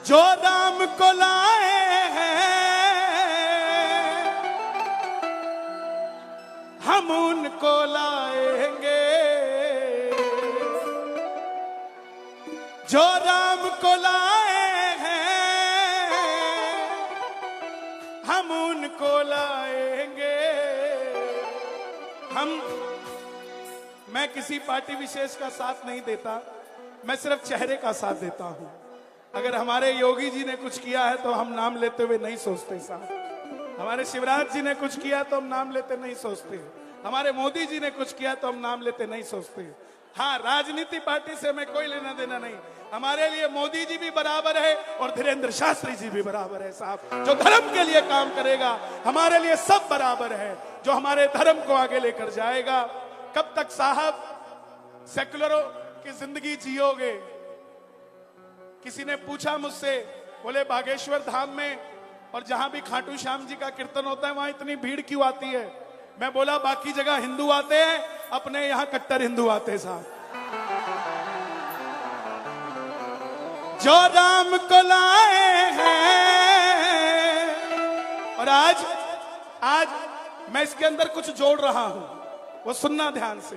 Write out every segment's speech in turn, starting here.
जो राम को लाए हैं हम उनको लाएंगे, जो राम को लाए हैं हम उनको लाएंगे। मैं किसी पार्टी विशेष का साथ नहीं देता, मैं सिर्फ चेहरे का साथ देता हूं। अगर हमारे योगी जी ने कुछ किया है तो हम नाम लेते हुए नहीं सोचते साहब। हमारे शिवराज जी ने कुछ किया तो हम नाम लेते नहीं सोचते। हमारे मोदी जी ने कुछ किया तो हम नाम लेते नहीं सोचते। हाँ, राजनीति पार्टी से हमें कोई लेना देना नहीं। हमारे लिए मोदी जी भी बराबर है और धीरेन्द्र शास्त्री जी भी बराबर है साहब। जो धर्म के लिए काम करेगा हमारे लिए सब बराबर है, जो हमारे धर्म को आगे लेकर जाएगा। कब तक साहब सेकुलरों की जिंदगी जियोगे? किसी ने पूछा मुझसे, बोले बागेश्वर धाम में और जहां भी खाटू श्याम जी का कीर्तन होता है वहां इतनी भीड़ क्यों आती है? मैं बोला बाकी जगह हिंदू आते हैं, अपने यहां कट्टर हिंदू आते हैं साहब। जो राम को लाए हैं, और आज मैं इसके अंदर कुछ जोड़ रहा हूं, वो सुनना ध्यान से।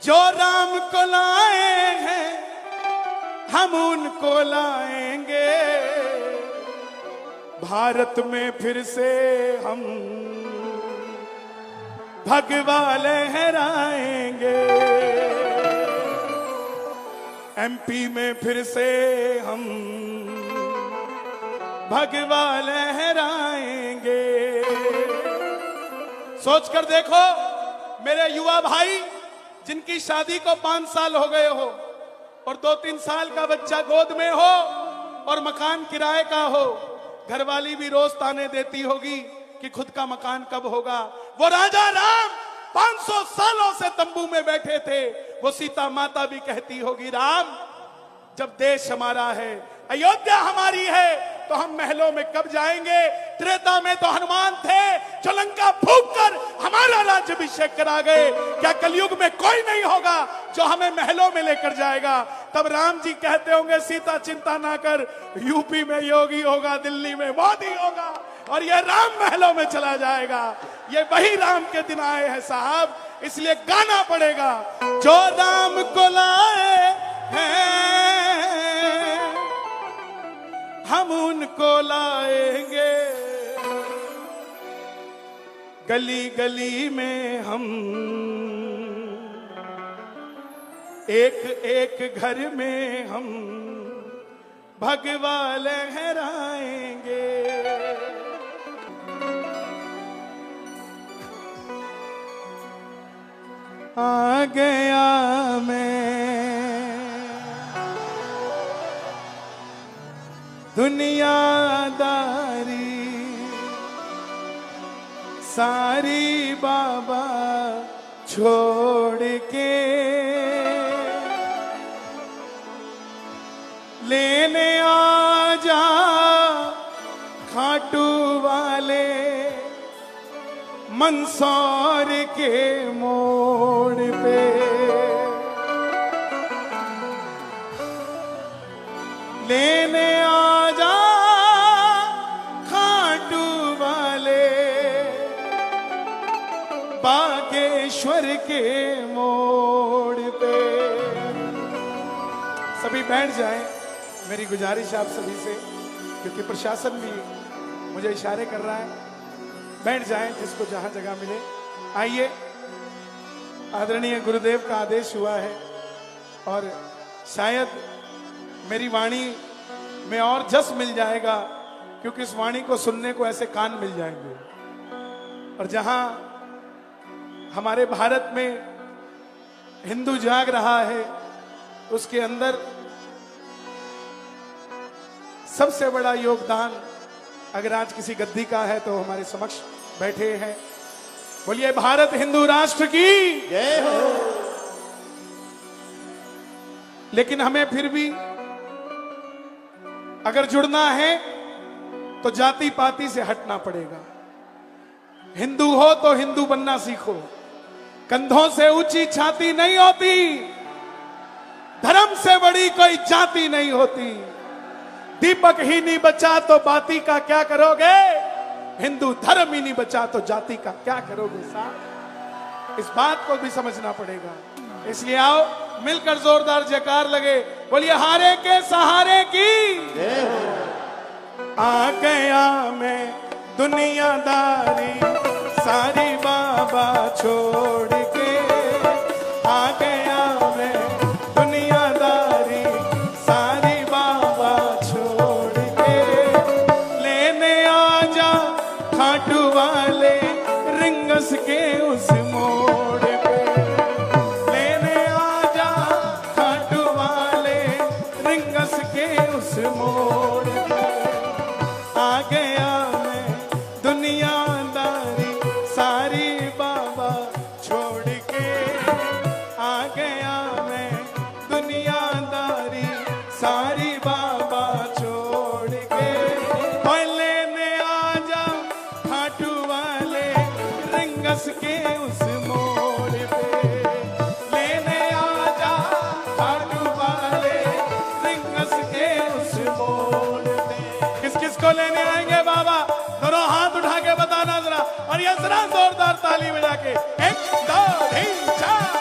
जो राम को लाए हैं हम उनको लाएंगे, भारत में फिर से हम भगवा लहराएंगे, एमपी में फिर से हम भगवा लहराएंगे। सोचकर देखो मेरे युवा भाई जिनकी शादी को 5 साल हो गए हो और 2-3 साल का बच्चा गोद में हो और मकान किराए का हो, घरवाली भी रोज ताने देती होगी कि खुद का मकान कब होगा। वो राजा राम 500 सालों से तंबू में बैठे थे, वो सीता माता भी कहती होगी राम जब देश हमारा है, अयोध्या हमारी है, तो हम महलों में कब जाएंगे? त्रेता में तो हनुमान थे जो लंका फूंक कर हमारा राज्याभिषेक करा गए। क्या कलयुग में कोई नहीं होगा जो हमें महलों में लेकर जाएगा? तब राम जी कहते होंगे सीता चिंता ना कर, यूपी में योगी होगा, दिल्ली में मोदी होगा और ये राम महलों में चला जाएगा। ये वही राम के दिन आए हैं साहब, इसलिए गाना पड़ेगा। जो राम को लाए हैं हम उनको लाएंगे, गली गली में हम एक एक घर में हम भगवा लहराएंगे। आ गया मैं दुनियादारी सारी बाबा छोड़ के, लेने आ जा खाटू वाले मंदसौर के मोड़ पे। लेने आ जा खाटू वाले बागेश्वर के मोड़ पे। सभी बैठ जाएं, मेरी गुजारिश आप सभी से, क्योंकि प्रशासन भी मुझे इशारे कर रहा है। बैठ जाएं जिसको जहां जगह मिले। आइए, आदरणीय गुरुदेव का आदेश हुआ है और शायद मेरी वाणी में और जस मिल जाएगा, क्योंकि इस वाणी को सुनने को ऐसे कान मिल जाएंगे। और जहां हमारे भारत में हिंदू जाग रहा है, उसके अंदर सबसे बड़ा योगदान अगर आज किसी गद्दी का है तो हमारे समक्ष बैठे हैं। बोलिए भारत हिंदू राष्ट्र की जय हो। लेकिन हमें फिर भी अगर जुड़ना है तो जाति पाति से हटना पड़ेगा। हिंदू हो तो हिंदू बनना सीखो। कंधों से ऊंची छाती नहीं होती, धर्म से बड़ी कोई जाति नहीं होती। दीपक ही नहीं बचा तो बाती का क्या करोगे? हिंदू धर्म ही नहीं बचा तो जाति का क्या करोगे साहब? इस बात को भी समझना पड़ेगा। इसलिए आओ मिलकर जोरदार जयकार लगे, बोलिए हारे के सहारे की। आ गया मैं दुनियादारी सारी बाबा छोड़ के, आ गया मैं दुनियादारी सारी बाबा छोड़ के, लेने आजा खाटू वाले रिंगस के उस मोड़ पे, लेने आजा खाटू वाले रिंगस के उस मोड़ पे, आ गया मैं दुनियादारी सारी बाबा छोड़ के, आ गया मैं दुनियादारी सारी बाबा छोड़ के, और लेने आजा खाटू वाले रिंगस के उस मोड़ पे, लेने आजा खाटू वाले रिंगस के उस मोड़ पे। किस किस को लेने आएंगे बाबा? दोनों हाथ उठा के बताना जरा, और ये जरा जोरदार ताली बजा के। 1 2 3 4।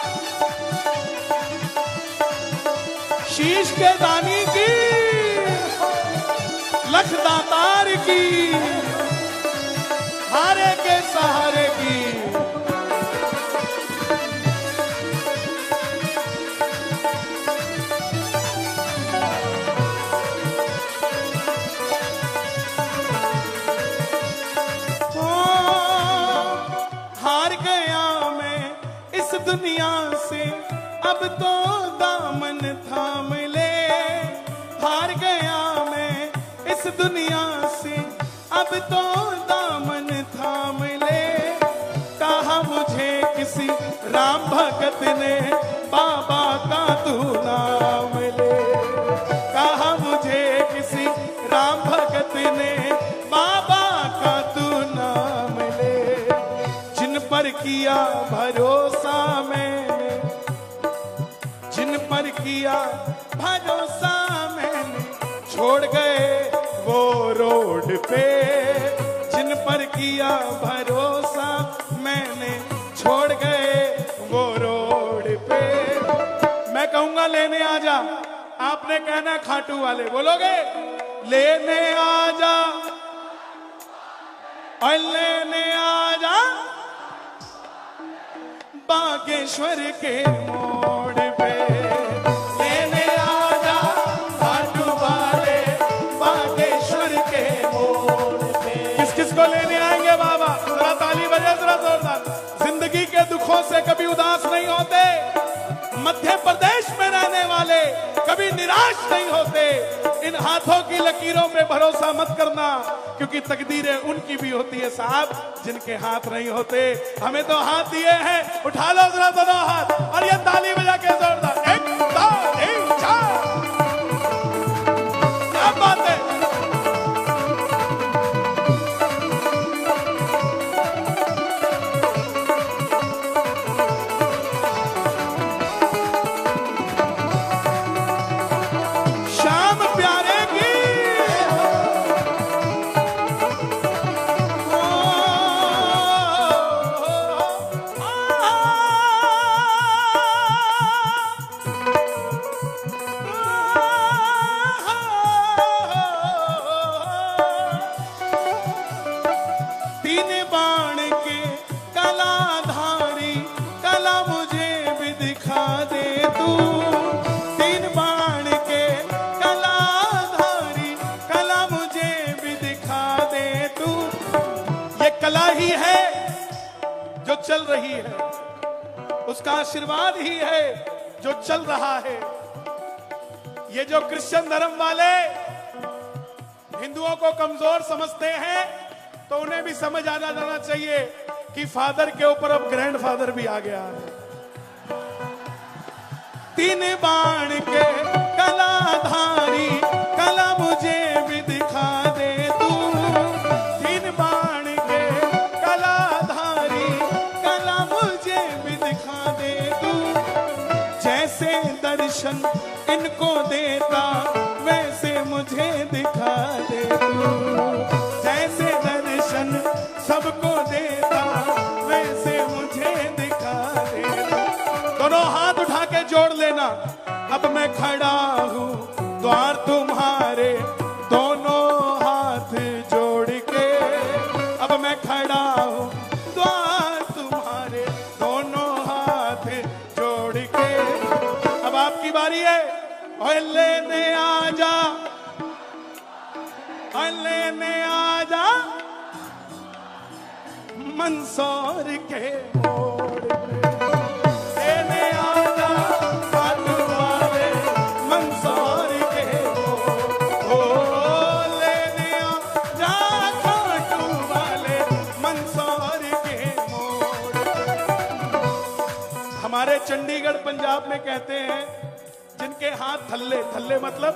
शीश के दानी की, लख दातार की, हारे के सहारे की। हार गया मैं इस दुनिया से, अब तो दामन थाम ले। हार गया मैं इस दुनिया से, अब तो दामन थाम ले। कहा मुझे किसी राम भगत ने बाबा का तू नाम ले, कहा मुझे किसी राम भगत ने बाबा का तू नाम ले। जिन पर किया भरोसा मैंने, जिन पर किया भरोसा मैंने, छोड़ गए वो रोड पे। जिन पर किया भरोसा मैंने, छोड़ गए वो रोड पे। मैं कहूंगा लेने आजा, आपने कहना खाटू वाले, बोलोगे? लेने आजा और लेने आजा बागेश्वर के मोड़ पे, लेने आजा खाटू वाले बागेश्वर के मोड़ पे। किस किस को लेने आएंगे बाबा? जरा ताली बजे जरा जोरदार। जिंदगी के दुखों से कभी उदास नहीं होते, मध्य प्रदेश में रहने वाले कभी निराश नहीं होते। इन हाथों की लकीरों पे भरोसा मत करना, क्योंकि तकदीरें उनकी भी होती है साहब जिनके हाथ नहीं होते। हमें तो हाथ दिए हैं, उठा लो जरा दोनों हाथ और ये ताली बजा के जोरदार। 1 2 3 4। क्या बात है? श्याम प्यारे की तीन बाण के कलाधारी, कला मुझे भी दिखा दे तू। तीन बाण के कलाधारी, कला मुझे भी दिखा दे तू। ये कला ही है जो चल रही है, उसका आशीर्वाद ही है जो चल रहा है। ये जो क्रिश्चियन धर्म वाले हिंदुओं को कमजोर समझते हैं, तो उन्हें भी समझ आना जाना चाहिए कि फादर के ऊपर अब ग्रैंडफादर भी आ गया है। तीन बाण के कलाधारी, कला मुझे भी दिखा दे तू। तीन बाण के कलाधारी, कला मुझे भी दिखा दे तू। जैसे दर्शन खड़ा हूँ द्वार तुम्हारे दोनों हाथ जोड़ के। अब मैं खड़ा हूँ द्वार तुम्हारे दोनों हाथ जोड़ के। अब आपकी बारी है। और लेने आजा, और लेने आजा मंदसौर के मोड़ पे। लेने आजा खाटू वाले मंदसौर के मोड़। लेने आजा खाटू वाले मंदसौर के मोड़। हमारे चंडीगढ़ पंजाब में कहते हैं जिनके हाथ थल्ले, थल्ले मतलब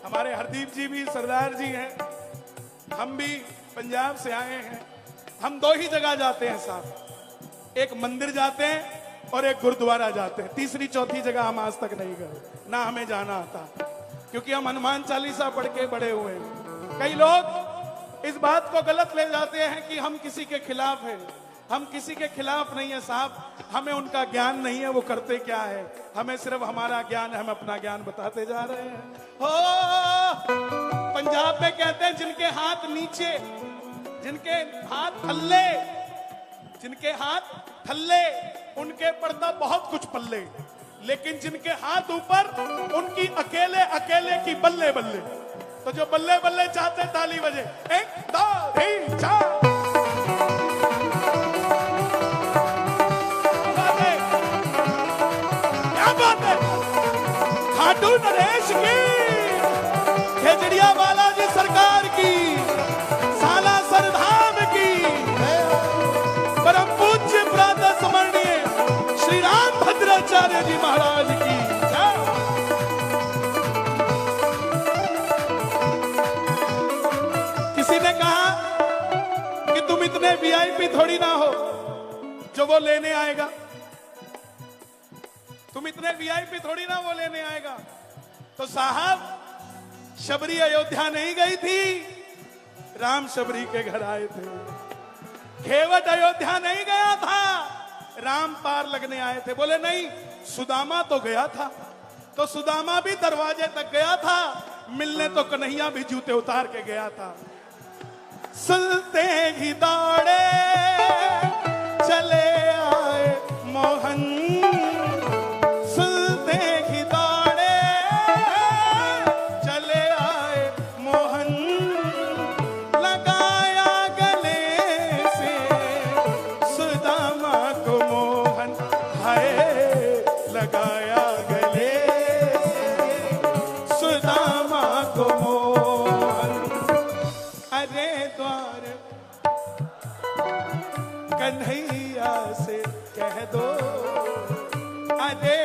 हमारे हरदीप जी भी सरदार जी हैं, हम भी पंजाब से आए हैं। हम दो ही जगह जाते हैं साहब, एक मंदिर जाते हैं और एक गुरुद्वारा जाते हैं। तीसरी चौथी जगह हम आज तक नहीं गए, ना हमें जाना आता, क्योंकि हम हनुमान चालीसा पढ़ के बड़े हुए हैं। कई लोग इस बात को गलत ले जाते हैं कि हम किसी के खिलाफ हैं। हम किसी के खिलाफ नहीं है साहब, हमें उनका ज्ञान नहीं है वो करते क्या है, हमें सिर्फ हमारा ज्ञान है, हम अपना ज्ञान बताते जा रहे हैं। हो पंजाब में कहते हैं जिनके हाथ नीचे, जिनके हाथ थल्ले, जिनके हाथ थल्ले उनके पड़ता बहुत कुछ पल्ले, लेकिन जिनके हाथ ऊपर उनकी अकेले अकेले की बल्ले बल्ले। तो जो बल्ले बल्ले चाहते ताली बजे, 1 2 3 4। खाटू नरेश की, खेजड़िया बालाजी सरकार की, सालासर धाम की, परम पूज्य प्रातः स्मरणीय श्री राम भद्राचार्य जी महाराज की। किसी ने कहा कि तुम इतने वीआईपी थोड़ी ना हो जो वो लेने आएगा, तुम इतने वीआईपी थोड़ी ना वो लेने आएगा। तो साहब शबरी अयोध्या नहीं गई थी, राम शबरी के घर आए थे। घेवट अयोध्या नहीं गया था, राम पार लगने आए थे। बोले नहीं, सुदामा तो गया था, तो सुदामा भी दरवाजे तक गया था, मिलने तो कन्हैया भी जूते उतार के गया था। सुनते ही दौड़े चले आए मोहन, कन्हैया से कह दो, अरे